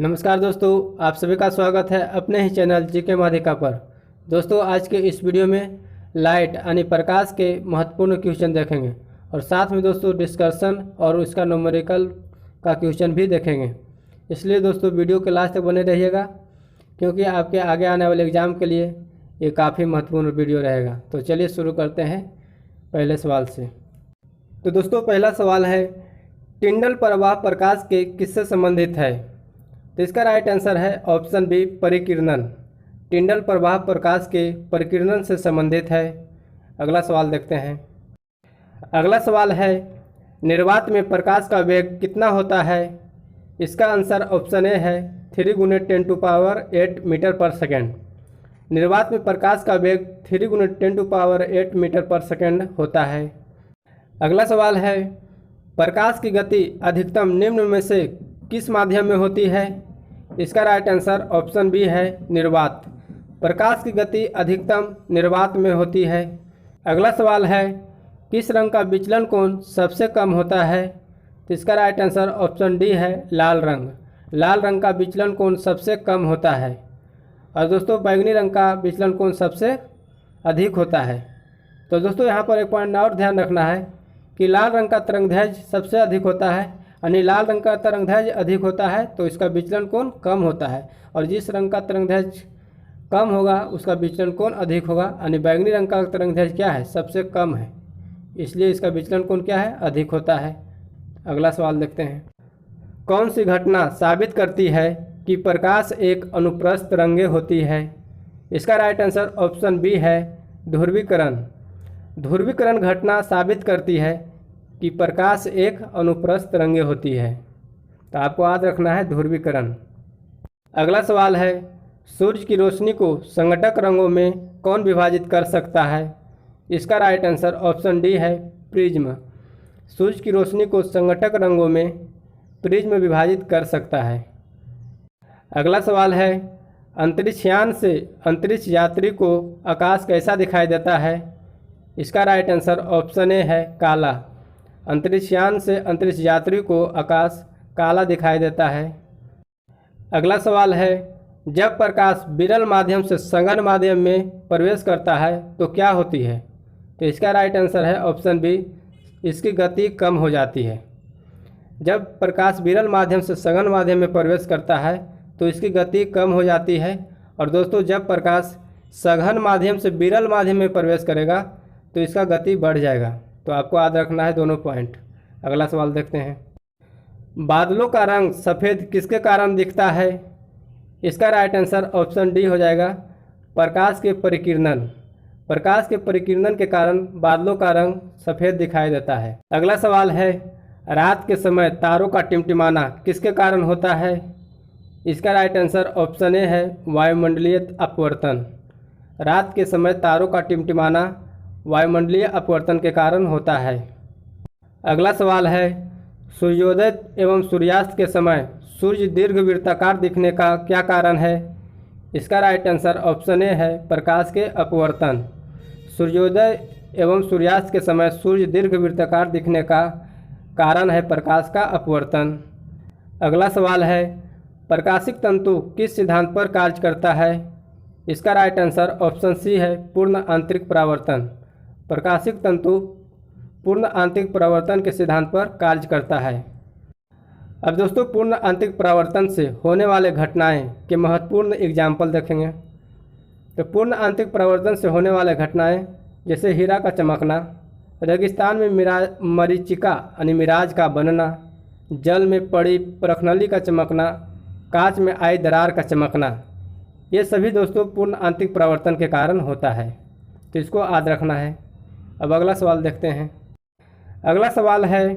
नमस्कार दोस्तों, आप सभी का स्वागत है अपने ही चैनल जीके माध्यिका पर। दोस्तों, आज के इस वीडियो में लाइट यानी प्रकाश के महत्वपूर्ण क्वेश्चन देखेंगे और साथ में दोस्तों डिस्कशन और उसका न्यूमेरिकल का क्वेश्चन भी देखेंगे। इसलिए दोस्तों वीडियो के लास्ट तक बने रहिएगा, क्योंकि आपके आगे आने वाले एग्ज़ाम के लिए ये काफ़ी महत्वपूर्ण वीडियो रहेगा। तो चलिए शुरू करते हैं पहले सवाल से। तो दोस्तों पहला सवाल है, टिंडल प्रवाह प्रकाश के किससे संबंधित है? तो इसका राइट आंसर है ऑप्शन बी, परिकिरणन। टिंडल प्रवाह प्रकाश के परिकिरणन से संबंधित है। अगला सवाल देखते हैं। अगला सवाल है, निर्वात में प्रकाश का वेग कितना होता है? इसका आंसर ऑप्शन ए है 3 × 10⁸ मीटर पर सेकेंड। निर्वात में प्रकाश का वेग 3 × 10⁸ मीटर पर सेकेंड होता है। अगला सवाल है, प्रकाश की गति अधिकतम निम्न में से किस माध्यम में होती है? इसका राइट आंसर ऑप्शन बी है, निर्वात। प्रकाश की गति अधिकतम निर्वात में होती है। अगला सवाल है, किस रंग का विचलन कोण सबसे कम होता है? तो इसका राइट आंसर ऑप्शन डी है, लाल रंग। लाल रंग का विचलन कोण सबसे कम होता है। और दोस्तों बैंगनी रंग का विचलन कोण सबसे अधिक होता है। तो दोस्तों यहाँ पर एक पॉइंट और ध्यान रखना है कि लाल रंग का तरंगदैर्घ्य सबसे अधिक होता है, यानी लाल रंग का तरंगदैर्घ्य अधिक होता है तो इसका विचलन कोण कम होता है, और जिस रंग का तरंगदैर्घ्य कम होगा उसका विचलन कोण अधिक होगा। यानी बैंगनी रंग का तरंगदैर्घ्य क्या है? सबसे कम है, इसलिए इसका विचलन कोण क्या है? अधिक होता है। अगला सवाल देखते हैं। कौन सी घटना साबित करती है कि प्रकाश एक अनुप्रस्थ तरंगे होती है? इसका राइट आंसर ऑप्शन बी है, ध्रुवीकरण। ध्रुवीकरण घटना साबित करती है कि प्रकाश एक अनुप्रस्थ तरंगे होती है। तो आपको याद रखना है ध्रुवीकरण। अगला सवाल है, सूर्य की रोशनी को संघटक रंगों में कौन विभाजित कर सकता है? इसका राइट आंसर ऑप्शन डी है, प्रिज्म। सूर्य की रोशनी को संघटक रंगों में प्रिज्म विभाजित कर सकता है। अगला सवाल है, अंतरिक्षयान से अंतरिक्ष यात्री को आकाश कैसा दिखाई देता है? इसका राइट आंसर ऑप्शन ए है, काला। अंतरिक्षयान से अंतरिक्ष यात्री को आकाश काला दिखाई देता है। अगला सवाल है, जब प्रकाश विरल माध्यम से सघन माध्यम में प्रवेश करता है तो क्या होती है? तो इसका राइट आंसर है ऑप्शन बी, इसकी गति कम हो जाती है। जब प्रकाश विरल माध्यम से सघन माध्यम में प्रवेश करता है तो इसकी गति कम हो जाती है। और दोस्तों जब प्रकाश सघन माध्यम से विरल माध्यम में प्रवेश करेगा तो इसका गति बढ़ जाएगा। तो आपको याद रखना है दोनों पॉइंट। अगला सवाल देखते हैं। बादलों का रंग सफ़ेद किसके कारण दिखता है? इसका राइट आंसर ऑप्शन डी हो जाएगा, प्रकाश के परिकिरणन। प्रकाश के परिकिरणन के कारण बादलों का रंग सफ़ेद दिखाई देता है। अगला सवाल है, रात के समय तारों का टिमटिमाना किसके कारण होता है? इसका राइट आंसर ऑप्शन ए है, वायुमंडलीय अपवर्तन। रात के समय तारों का टिमटिमाना वायुमंडलीय अपवर्तन के कारण होता है। अगला सवाल है, सूर्योदय एवं सूर्यास्त के समय सूर्य दीर्घवृत्ताकार दिखने का क्या कारण है? इसका राइट आंसर ऑप्शन ए है, प्रकाश के अपवर्तन। सूर्योदय एवं सूर्यास्त के समय सूर्य दीर्घवृत्ताकार दिखने का कारण है प्रकाश का अपवर्तन। अगला सवाल है, प्रकाशिक तंतु किस सिद्धांत पर कार्य करता है? इसका राइट आंसर ऑप्शन सी है, पूर्ण आंतरिक परावर्तन। प्रकाशिक तंतु पूर्ण आंतरिक परावर्तन के सिद्धांत पर कार्य करता है। अब दोस्तों पूर्ण आंतरिक परावर्तन से होने वाले घटनाएं के महत्वपूर्ण एग्जाम्पल देखेंगे। तो पूर्ण आंतरिक परावर्तन से होने वाले घटनाएं जैसे हीरा का चमकना, रेगिस्तान में मरीचिका यानी मिराज का बनना, जल में पड़ी प्रखनली का चमकना, कांच में आई दरार का चमकना, ये सभी दोस्तों पूर्ण आंतरिक परावर्तन के कारण होता है। तो इसको याद रखना है। अब अगला सवाल देखते हैं। अगला सवाल है,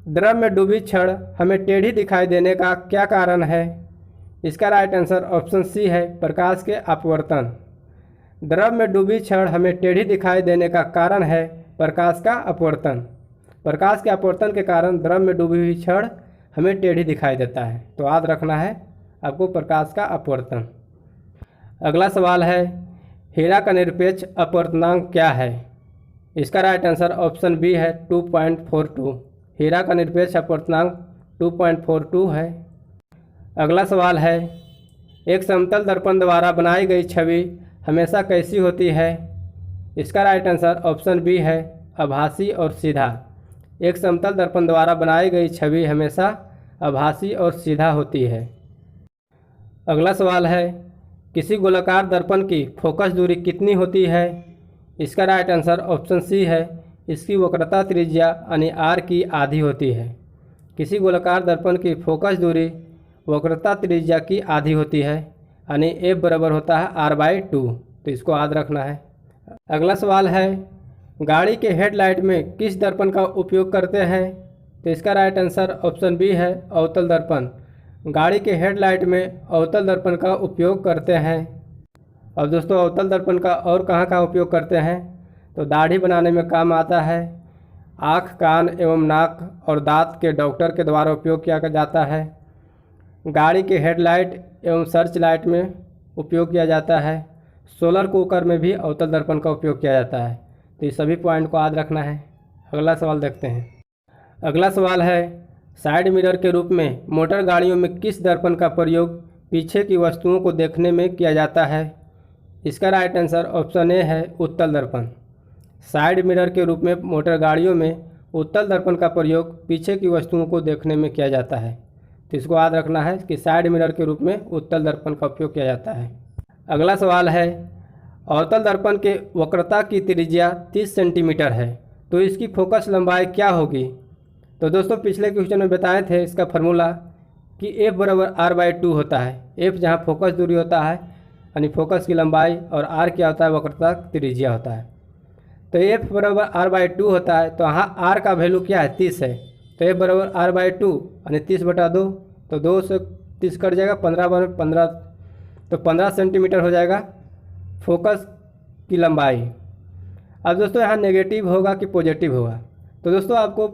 द्रव में डूबी छड़ हमें टेढ़ी दिखाई देने का क्या कारण है? इसका राइट आंसर ऑप्शन सी है, प्रकाश के अपवर्तन। द्रव में डूबी छड़ हमें टेढ़ी दिखाई देने का कारण है प्रकाश का अपवर्तन। प्रकाश के अपवर्तन के कारण द्रव में डूबी हुई छड़ हमें टेढ़ी दिखाई देता है। तो याद रखना है आपको प्रकाश का अपवर्तन। अगला सवाल है, हीरा का निरपेक्ष अपवर्तनांक क्या है? इसका राइट आंसर ऑप्शन बी है, 2.42। हीरा का निरपेक्ष अपवर्तनांक 2.42 है। अगला सवाल है, एक समतल दर्पण द्वारा बनाई गई छवि हमेशा कैसी होती है? इसका राइट आंसर ऑप्शन बी है, आभासी और सीधा। एक समतल दर्पण द्वारा बनाई गई छवि हमेशा आभासी और सीधा होती है। अगला सवाल है, किसी गोलाकार दर्पण की फोकस दूरी कितनी होती है? इसका राइट आंसर ऑप्शन सी है, इसकी वक्रता त्रिज्या यानी आर की आधी होती है। किसी गोलाकार दर्पण की फोकस दूरी वक्रता त्रिज्या की आधी होती है, यानी एफ बराबर होता है r/2। तो इसको याद रखना है। अगला सवाल है, गाड़ी के हेडलाइट में किस दर्पण का उपयोग करते हैं? तो इसका राइट आंसर ऑप्शन बी है, अवतल दर्पण। गाड़ी के हेडलाइट में अवतल दर्पण का उपयोग करते हैं। अब दोस्तों, अवतल दर्पण का और कहाँ उपयोग करते हैं? तो दाढ़ी बनाने में काम आता है, आँख, कान एवं नाक और दांत के डॉक्टर के द्वारा उपयोग किया जाता है, गाड़ी के हेडलाइट एवं सर्च लाइट में उपयोग किया जाता है, सोलर कुकर में भी अवतल दर्पण का उपयोग किया जाता है। तो ये सभी पॉइंट को याद रखना है। अगला सवाल देखते हैं। अगला सवाल है, साइड मिरर के रूप में मोटर गाड़ियों में किस दर्पण का प्रयोग पीछे की वस्तुओं को देखने में किया जाता है? इसका राइट आंसर ऑप्शन ए है, उत्तल दर्पण। साइड मिरर के रूप में मोटर गाड़ियों में उत्तल दर्पण का प्रयोग पीछे की वस्तुओं को देखने में किया जाता है। तो इसको याद रखना है कि साइड मिरर के रूप में उत्तल दर्पण का उपयोग किया जाता है। अगला सवाल है, अवतल दर्पण के वक्रता की त्रिज्या 30 सेंटीमीटर है, तो इसकी फोकस लंबाई क्या होगी? तो दोस्तों, पिछले क्वेश्चन में बताए थे इसका फार्मूला कि एफ बराबर r/2 होता है। एफ जहाँ फोकस दूरी होता है यानी फोकस की लंबाई, और आर क्या होता है, वक्रता त्रिज्या होता है। तो एफ बराबर r/2 होता है, तो यहाँ आर का वैल्यू क्या है, 30 है। तो एफ बराबर r/2 यानी 30/2, तो 2 से 30 कट जाएगा, 15/15, तो 15 सेंटीमीटर हो जाएगा फोकस की लंबाई। अब दोस्तों, यहाँ नेगेटिव होगा कि पॉजिटिव होगा? तो दोस्तों, आपको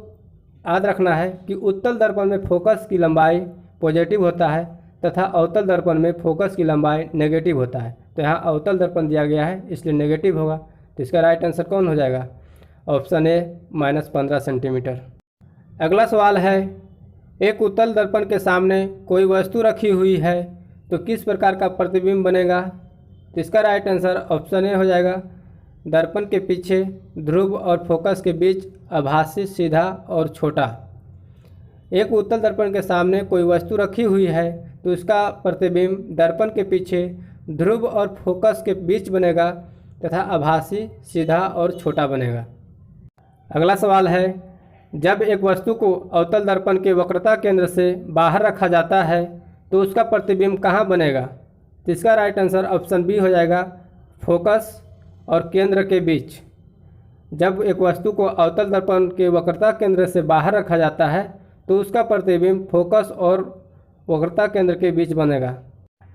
याद रखना है कि उत्तल दर्पण में फोकस की लंबाई पॉजिटिव होता है तथा अवतल दर्पण में फोकस की लंबाई नेगेटिव होता है। तो यहाँ अवतल दर्पण दिया गया है, इसलिए नेगेटिव होगा। तो इसका राइट आंसर कौन हो जाएगा? Option A, -15 centimetre. अगला सवाल है, एक उत्तल दर्पण के सामने कोई वस्तु रखी हुई है, तो किस प्रकार का प्रतिबिंब बनेगा? तो इसका राइट आंसर ऑप्शन ए हो जाएगा, दर्पण के पीछे ध्रुव और फोकस के बीच आभासी, सीधा और छोटा। एक उत्तल दर्पण के सामने कोई वस्तु रखी हुई है, तो इसका प्रतिबिंब दर्पण के पीछे ध्रुव और फोकस के बीच बनेगा तथा आभासी, सीधा और छोटा बनेगा। अगला सवाल है, जब एक वस्तु को अवतल दर्पण के वक्रता केंद्र से बाहर रखा जाता है, तो उसका प्रतिबिंब कहाँ बनेगा? तो इसका राइट आंसर ऑप्शन बी हो जाएगा, फोकस और केंद्र के बीच। जब एक वस्तु को अवतल दर्पण के वक्रता केंद्र से बाहर रखा जाता है, तो उसका प्रतिबिंब फोकस और वक्रता केंद्र के बीच बनेगा।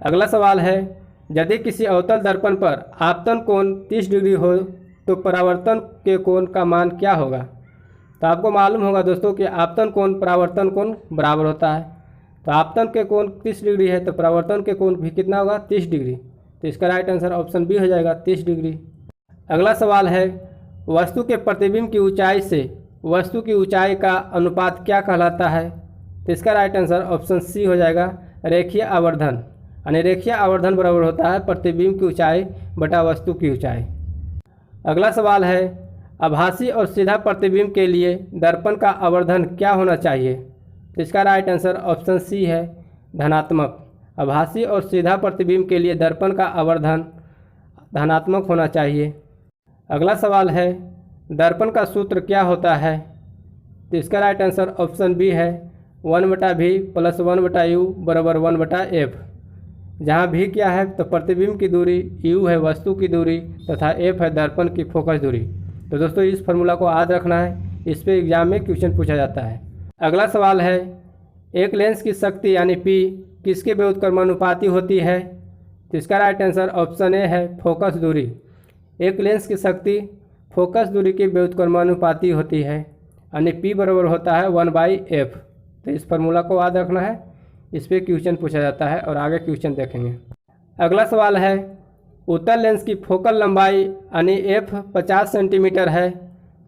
अगला सवाल है, यदि किसी अवतल दर्पण पर आपतन कोण 30 डिग्री हो, तो परावर्तन के कोण का मान क्या होगा? तो आपको मालूम होगा दोस्तों कि आपतन कोण परावर्तन कोण बराबर होता है। तो आपतन के कोण 30 डिग्री है, तो परावर्तन के कोण भी कितना होगा, 30 डिग्री। तो इसका राइट आंसर ऑप्शन बी हो जाएगा, 30 डिग्री। अगला सवाल है, वस्तु के प्रतिबिंब की ऊंचाई से वस्तु की ऊंचाई का अनुपात क्या कहलाता है? तो इसका राइट आंसर ऑप्शन सी हो जाएगा, रेखीय आवर्धन। यानी रेखीय आवर्धन बराबर होता है प्रतिबिंब की ऊंचाई बटा वस्तु की ऊंचाई। अगला सवाल है, आभासी और सीधा प्रतिबिंब के लिए दर्पण का आवर्धन क्या होना चाहिए? तो इसका राइट आंसर ऑप्शन सी है, धनात्मक। आभासी और सीधा प्रतिबिंब के लिए दर्पण का आवर्धन धनात्मक होना चाहिए। अगला सवाल है, दर्पण का सूत्र क्या होता है? तो इसका राइट आंसर ऑप्शन बी है, 1/v + 1/u बराबर 1/f। जहाँ भी क्या है, तो प्रतिबिंब की दूरी, u है वस्तु की दूरी तथा f है दर्पण की फोकस दूरी। तो दोस्तों, इस फार्मूला को याद रखना है, इस पे एग्जाम में क्वेश्चन पूछा जाता है। अगला सवाल है, एक लेंस की शक्ति यानी P किसके व्युत्क्रमानुपाती होती है? तो इसका राइट आंसर ऑप्शन ए है, फोकस दूरी। एक लेंस की शक्ति फोकस दूरी की व्युत्क्रमानुपाती होती है, यानी P बराबर होता है 1/f। तो इस फार्मूला को याद रखना है, इस पर क्वेश्चन पूछा जाता है और आगे क्वेश्चन देखेंगे। अगला सवाल है, उत्तल लेंस की फोकल लंबाई यानी f 50 सेंटीमीटर है,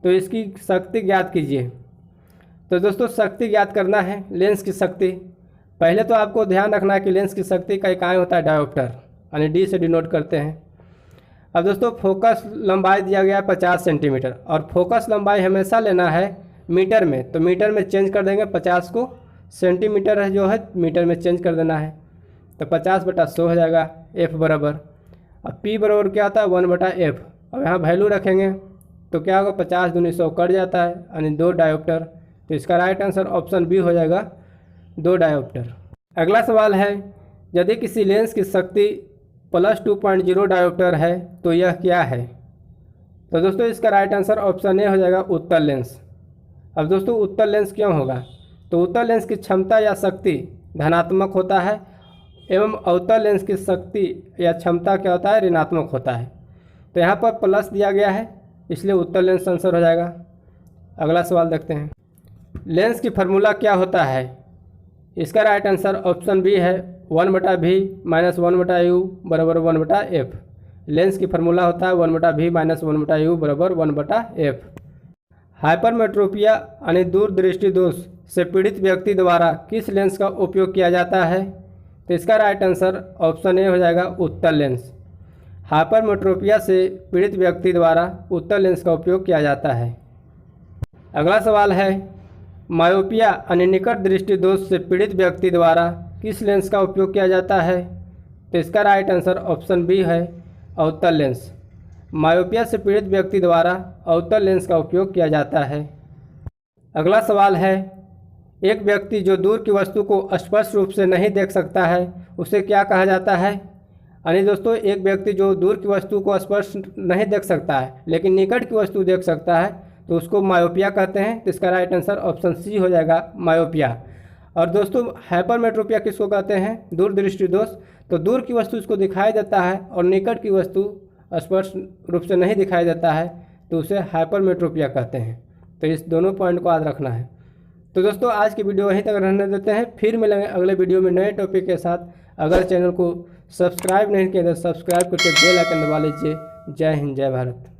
तो इसकी शक्ति ज्ञात कीजिए। तो दोस्तों, शक्ति ज्ञात करना है लेंस की शक्ति, पहले तो आपको ध्यान रखना है कि लेंस की शक्ति का इकाई होता है डायोप्टर, यानी डी से डिनोट करते हैं। अब दोस्तों फोकस लंबाई दिया गया है 50 सेंटीमीटर और फोकस लंबाई हमेशा लेना है मीटर में, तो मीटर में चेंज कर देंगे 50 को सेंटीमीटर है जो है मीटर में चेंज कर देना है, तो 50/100 हो जाएगा एफ बराबर। अब पी बराबर क्या आता है 1/f। अब यहाँ वैल्यू रखेंगे तो क्या होगा 50 दूनी 100 कट जाता है यानी 2 डायोप्टर, तो इसका राइट आंसर ऑप्शन बी हो जाएगा 2 डायोप्टर। अगला सवाल है यदि किसी लेंस की शक्ति +2.0 डायोप्टर है तो यह क्या है। तो दोस्तों इसका राइट आंसर ऑप्शन ए हो जाएगा उत्तल लेंस। अब दोस्तों उत्तल लेंस क्यों होगा, तो उत्तल लेंस की क्षमता या शक्ति धनात्मक होता है एवं अवतल लेंस की शक्ति या क्षमता क्या होता है ऋणात्मक होता है। तो यहाँ पर प्लस दिया गया है इसलिए उत्तल लेंस आंसर हो जाएगा। अगला सवाल देखते हैं, लेंस की फार्मूला क्या होता है। इसका राइट आंसर ऑप्शन बी है 1/v - 1/u बराबर 1/f। लेंस की फार्मूला होता है 1/v - 1/u बराबर 1/f। हाइपरमेट्रोपिया यानी दूरदृष्टि दोष से पीड़ित व्यक्ति द्वारा किस लेंस का उपयोग किया जाता है। तो इसका राइट आंसर ऑप्शन ए हो जाएगा उत्तल लेंस। हाइपरमेट्रोपिया से पीड़ित व्यक्ति द्वारा उत्तल लेंस का उपयोग किया जाता है। अगला सवाल है मायोपिया यानी निकट दृष्टि दोष से पीड़ित व्यक्ति द्वारा किस लेंस का उपयोग किया जाता है। तो इसका राइट आंसर ऑप्शन बी है अवतल लेंस। मायोपिया से पीड़ित व्यक्ति द्वारा अवतल लेंस का उपयोग किया जाता है। अगला सवाल है एक व्यक्ति जो दूर की वस्तु को स्पष्ट रूप से नहीं देख सकता है उसे क्या कहा जाता है। यानी दोस्तों एक व्यक्ति जो दूर की वस्तु को स्पष्ट नहीं देख सकता है लेकिन निकट की वस्तु देख सकता है तो उसको मायोपिया कहते हैं। तो इसका राइट आंसर ऑप्शन सी हो जाएगा मायोपिया। और दोस्तों हाइपरमेट्रोपिया किसको कहते हैं दूरदृष्टि दोष। तो दूर की वस्तु उसको दिखाई देता है और निकट की वस्तु स्पष्ट रूप से नहीं दिखाई देता है तो उसे हाइपरमेट्रोपिया कहते हैं। तो इस दोनों पॉइंट को याद रखना है। तो दोस्तों आज की वीडियो वहीं तक रहने देते हैं, फिर मिलेंगे अगले वीडियो में नए टॉपिक के साथ। अगर चैनल को सब्सक्राइब नहीं किया तो सब्सक्राइब करके बेल आइकन दबा लीजिए। जय हिंद जय भारत।